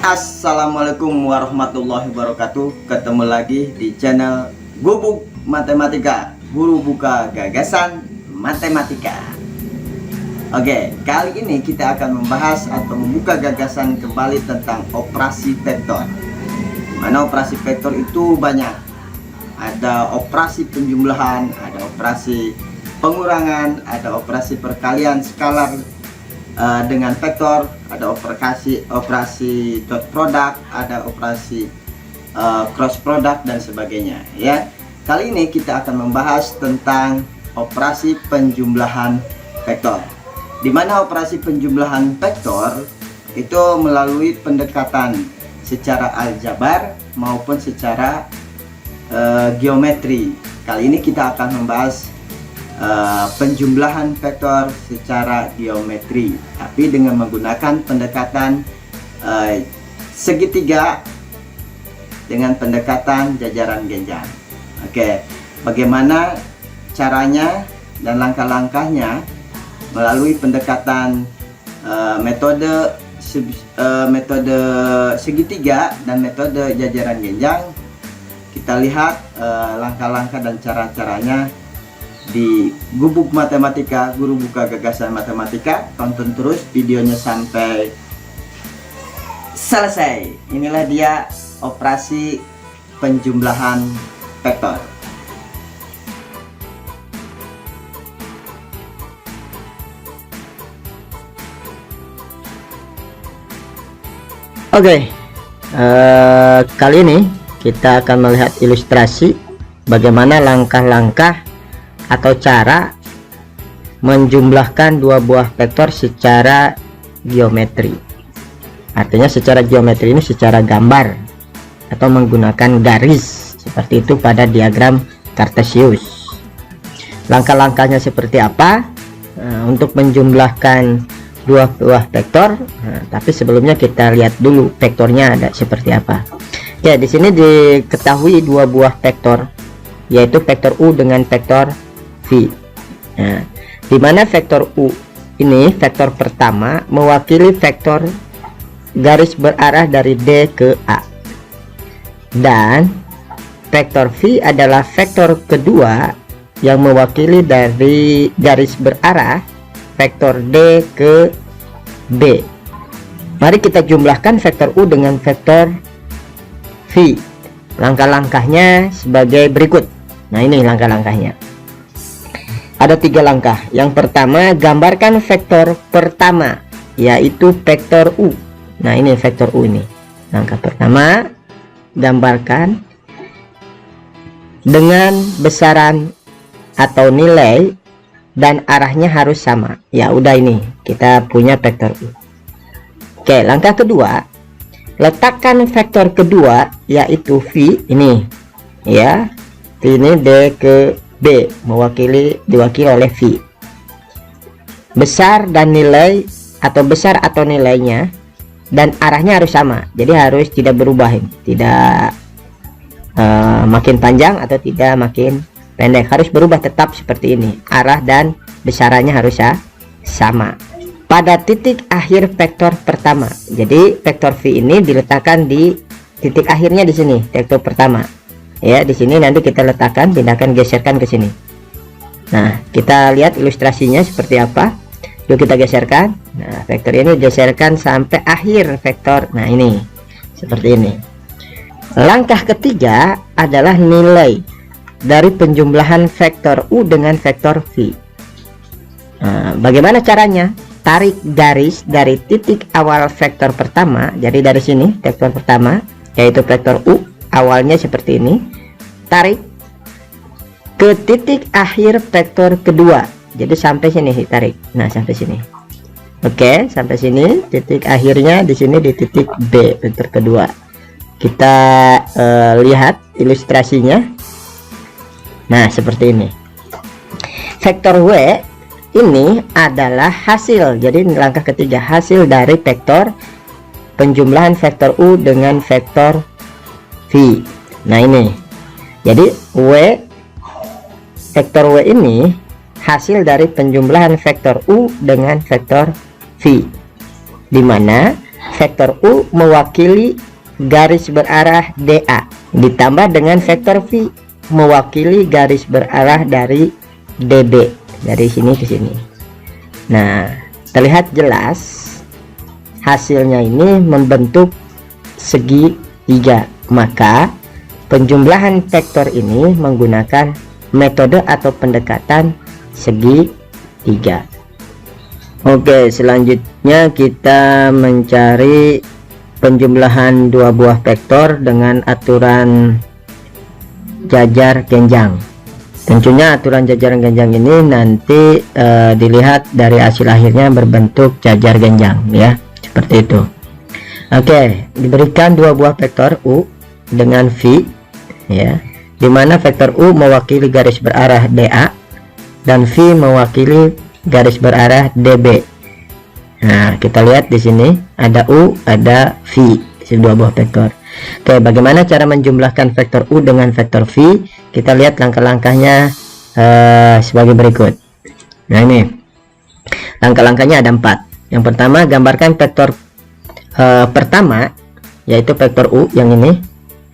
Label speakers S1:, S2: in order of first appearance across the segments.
S1: Assalamualaikum warahmatullahi wabarakatuh. Ketemu lagi di channel Gubuk Matematika, guru buka gagasan matematika. Oke, kali ini kita akan membahas atau membuka gagasan kembali tentang operasi vektor. Mana operasi vektor itu banyak. Ada operasi penjumlahan, ada operasi pengurangan, ada operasi perkalian skalar dengan vektor, ada operasi dot product, ada operasi cross product dan sebagainya ya. Kali ini kita akan membahas tentang operasi penjumlahan vektor, di mana operasi penjumlahan vektor itu melalui pendekatan secara aljabar maupun secara geometri. Kali ini kita akan membahas penjumlahan vektor secara geometri, tapi dengan menggunakan pendekatan segitiga dengan pendekatan jajaran genjang. Oke, bagaimana caranya dan langkah-langkahnya melalui pendekatan metode segitiga dan metode jajaran genjang. Kita lihat langkah-langkah dan cara-caranya di Gubuk Matematika, guru buka gagasan matematika. Tonton terus videonya sampai selesai. Inilah dia operasi penjumlahan vektor.
S2: Oke, kali ini kita akan melihat ilustrasi bagaimana langkah-langkah atau cara menjumlahkan dua buah vektor secara geometri. Artinya secara geometri ini secara gambar atau menggunakan garis seperti itu pada diagram Cartesius. Langkah-langkahnya seperti apa untuk menjumlahkan dua buah vektor. Tapi sebelumnya kita lihat dulu vektornya ada seperti apa. Ya, di sini diketahui dua buah vektor, yaitu vektor U dengan vektor V. Nah, di mana vektor U ini vektor pertama mewakili vektor garis berarah dari D ke A, dan vektor V adalah vektor kedua yang mewakili dari garis berarah vektor D ke B. Mari kita jumlahkan vektor U dengan vektor V. Langkah-langkahnya sebagai berikut. Nah, ini langkah-langkahnya. Ada 3 langkah. Yang pertama, gambarkan vektor pertama, yaitu vektor U. Nah, ini vektor U ini. Langkah pertama, gambarkan dengan besaran atau nilai dan arahnya harus sama. Ya udah, ini kita punya vektor U. Oke, langkah kedua, letakkan vektor kedua yaitu V ini. Ya, ini D ke B diwakili oleh V. Besar dan nilai atau besar atau nilainya dan arahnya harus sama. Jadi harus tidak berubah, tidak makin panjang atau tidak makin pendek. Harus berubah tetap seperti ini. Arah dan besarannya harus sama pada titik akhir vektor pertama. Jadi vektor V ini diletakkan di titik akhirnya di sini, vektor pertama. Ya, di sini nanti kita letakkan, pindahkan, geserkan ke sini. Nah, kita lihat ilustrasinya seperti apa. Yuk kita geserkan. Nah, vektor ini geserkan sampai akhir vektor. Nah, ini seperti ini. Langkah ketiga adalah nilai dari penjumlahan vektor U dengan vektor V. Nah, bagaimana caranya? Tarik garis dari titik awal vektor pertama. Jadi dari sini vektor pertama, yaitu vektor U, awalnya seperti ini, tarik ke titik akhir vektor kedua. Jadi sampai sini tarik. Nah, sampai sini. Oke, sampai sini. Titik akhirnya di sini di titik B, vektor kedua. Kita lihat ilustrasinya. Nah, seperti ini. Vektor W ini adalah hasil. Jadi langkah ketiga, hasil dari vektor penjumlahan vektor U dengan vektor V. Nah ini, jadi vektor W ini hasil dari penjumlahan vektor U dengan vektor V, di mana vektor U mewakili garis berarah DA ditambah dengan vektor V mewakili garis berarah dari DB, dari sini ke sini. Nah, terlihat jelas hasilnya ini membentuk segitiga. Maka penjumlahan vektor ini menggunakan metode atau pendekatan segitiga. Oke, selanjutnya kita mencari penjumlahan dua buah vektor dengan aturan jajar genjang. Tentunya aturan jajar genjang ini nanti dilihat dari hasil akhirnya berbentuk jajar genjang, ya, seperti itu. Oke, diberikan dua buah vektor U dengan V, ya, dimana vektor U mewakili garis berarah DA dan V mewakili garis berarah DB. Nah, kita lihat di sini ada U, ada V, dua buah vektor. Oke, bagaimana cara menjumlahkan vektor U dengan vektor V? Kita lihat langkah-langkahnya sebagai berikut. Nah, ini langkah-langkahnya ada 4. Yang pertama, gambarkan vektor pertama, yaitu vektor U yang ini,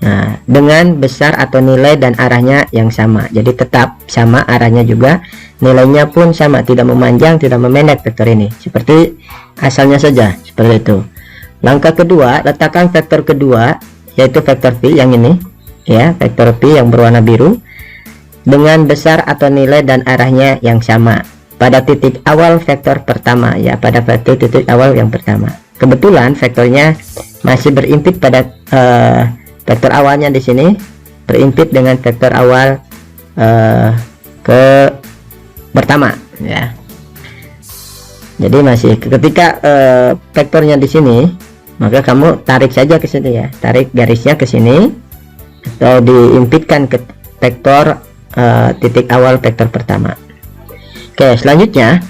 S2: nah, dengan besar atau nilai dan arahnya yang sama. Jadi tetap sama arahnya juga, nilainya pun sama, tidak memanjang, tidak memendek vektor ini, seperti asalnya saja, seperti itu. Langkah kedua, letakkan vektor kedua, yaitu vektor V yang ini, ya, vektor V yang berwarna biru, dengan besar atau nilai dan arahnya yang sama pada titik awal vektor pertama, ya, pada titik awal yang pertama. Kebetulan vektornya masih berimpit pada vektor awalnya di sini, berimpit dengan vektor awal ke pertama, ya. Jadi masih ketika vektornya di sini, maka kamu tarik saja ke sini, ya, tarik garisnya ke sini atau diimpitkan ke vektor titik awal vektor pertama. Oke, selanjutnya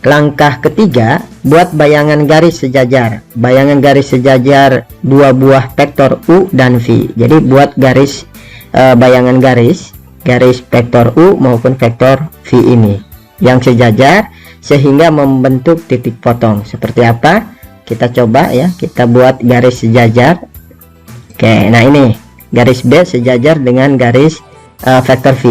S2: langkah ketiga, buat bayangan garis sejajar. Bayangan garis sejajar dua buah vektor U dan V. Jadi buat garis bayangan garis vektor U maupun vektor V ini yang sejajar sehingga membentuk titik potong. Seperti apa? Kita coba, ya, kita buat garis sejajar. Oke, nah ini garis B sejajar dengan garis vektor V.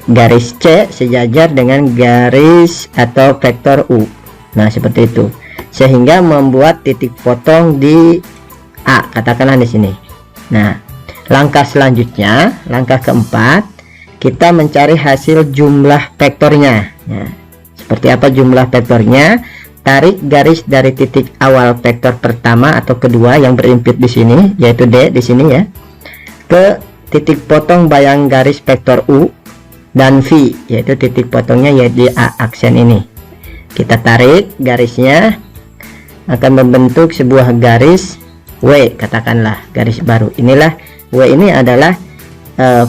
S2: Garis C sejajar dengan garis atau vektor U. Nah, seperti itu. Sehingga membuat titik potong di A, katakanlah di sini. Nah, langkah selanjutnya, langkah keempat, kita mencari hasil jumlah vektornya. Nah, seperti apa jumlah vektornya? Tarik garis dari titik awal vektor pertama atau kedua yang berimpit di sini, yaitu D di sini, ya, ke titik potong bayang garis vektor U dan V, yaitu titik potongnya yaitu A aksen ini. Kita tarik garisnya, akan membentuk sebuah garis W, katakanlah garis baru. Inilah W, ini adalah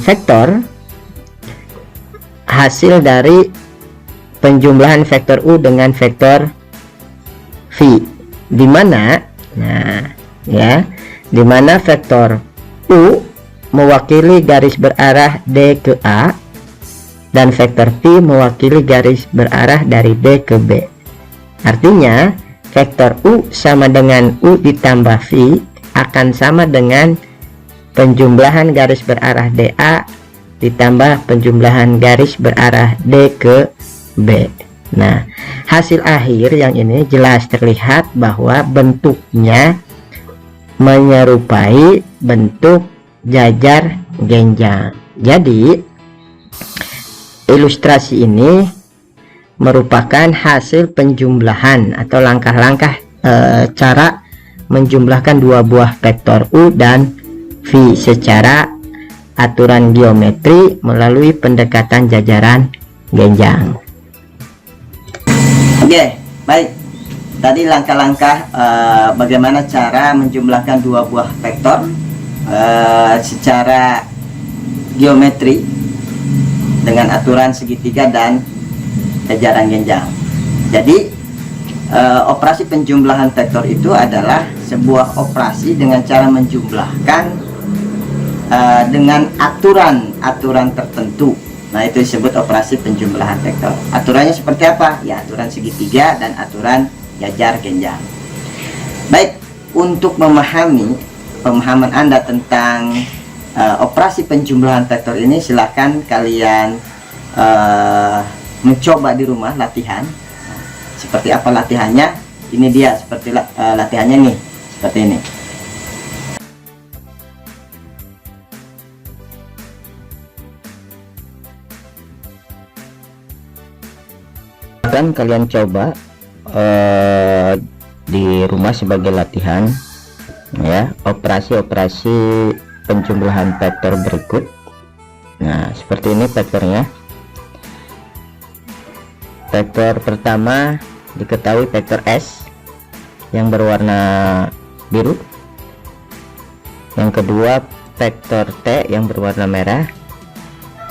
S2: vektor hasil dari penjumlahan vektor U dengan vektor V, dimana, nah, ya, dimana vektor U mewakili garis berarah D ke A dan vektor V mewakili garis berarah dari D ke B. Artinya vektor U sama dengan U ditambah V akan sama dengan penjumlahan garis berarah DA ditambah penjumlahan garis berarah D ke B. Nah, hasil akhir yang ini jelas terlihat bahwa bentuknya menyerupai bentuk jajar genjang. Jadi ilustrasi ini merupakan hasil penjumlahan atau langkah-langkah cara menjumlahkan dua buah vektor U dan V secara aturan geometri melalui pendekatan jajaran genjang.
S1: Oke, baik. Tadi langkah-langkah bagaimana cara menjumlahkan dua buah vektor secara geometri dengan aturan segitiga dan jajaran genjang. Jadi Operasi penjumlahan vektor itu adalah sebuah operasi dengan cara menjumlahkan dengan aturan tertentu. Nah, itu disebut operasi penjumlahan vektor. Aturannya seperti apa? Ya, aturan segitiga dan aturan jajar genjang. Baik, untuk memahami pemahaman Anda tentang operasi penjumlahan vektor ini, silahkan kalian mencoba di rumah latihan. Seperti apa latihannya? Ini dia seperti latihannya nih, seperti ini.
S2: Kan kalian coba di rumah sebagai latihan ya, operasi penjumlahan vektor berikut. Nah, seperti ini vektornya. Vektor pertama diketahui vektor S yang berwarna biru. Yang kedua vektor T yang berwarna merah,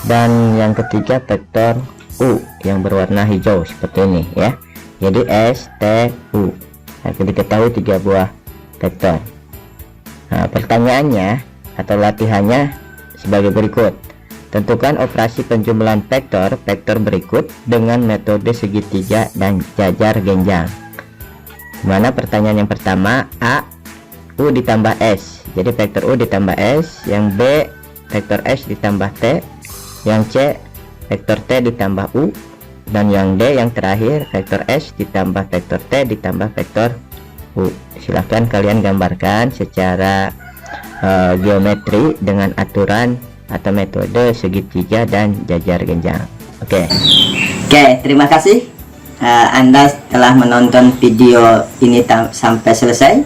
S2: dan yang ketiga vektor U yang berwarna hijau seperti ini ya. Jadi S, T, U. Nah, diketahui 3 buah vektor. Nah, pertanyaannya atau latihannya sebagai berikut. Tentukan operasi penjumlahan vektor berikut dengan metode segitiga dan jajar genjang. Mana pertanyaan yang pertama, A, U ditambah S. Jadi vektor U ditambah S. Yang B, vektor S ditambah T. Yang C, vektor T ditambah U. Dan yang D yang terakhir, vektor S ditambah vektor T ditambah vektor U. Silahkan kalian gambarkan secara geometri dengan aturan atau metode segitiga dan jajar genjang. Oke,
S1: terima kasih Anda telah menonton video ini sampai selesai.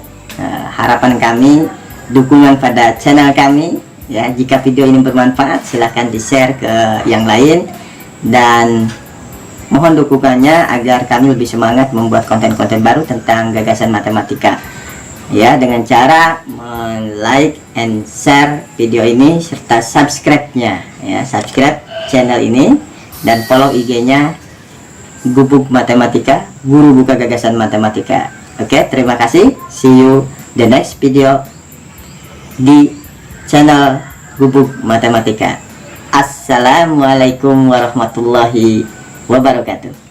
S1: Harapan kami, dukungan pada channel kami ya. Jika video ini bermanfaat, silahkan di-share ke yang lain, dan mohon dukungannya agar kami lebih semangat membuat konten-konten baru tentang gagasan matematika ya, dengan cara like and share video ini serta subscribe-nya ya, subscribe channel ini dan follow IG-nya Gubuk Matematika, Guru Buka Gagasan Matematika. Oke, terima kasih. See you the next video di channel Gubuk Matematika. Assalamualaikum warahmatullahi wabarakatuh.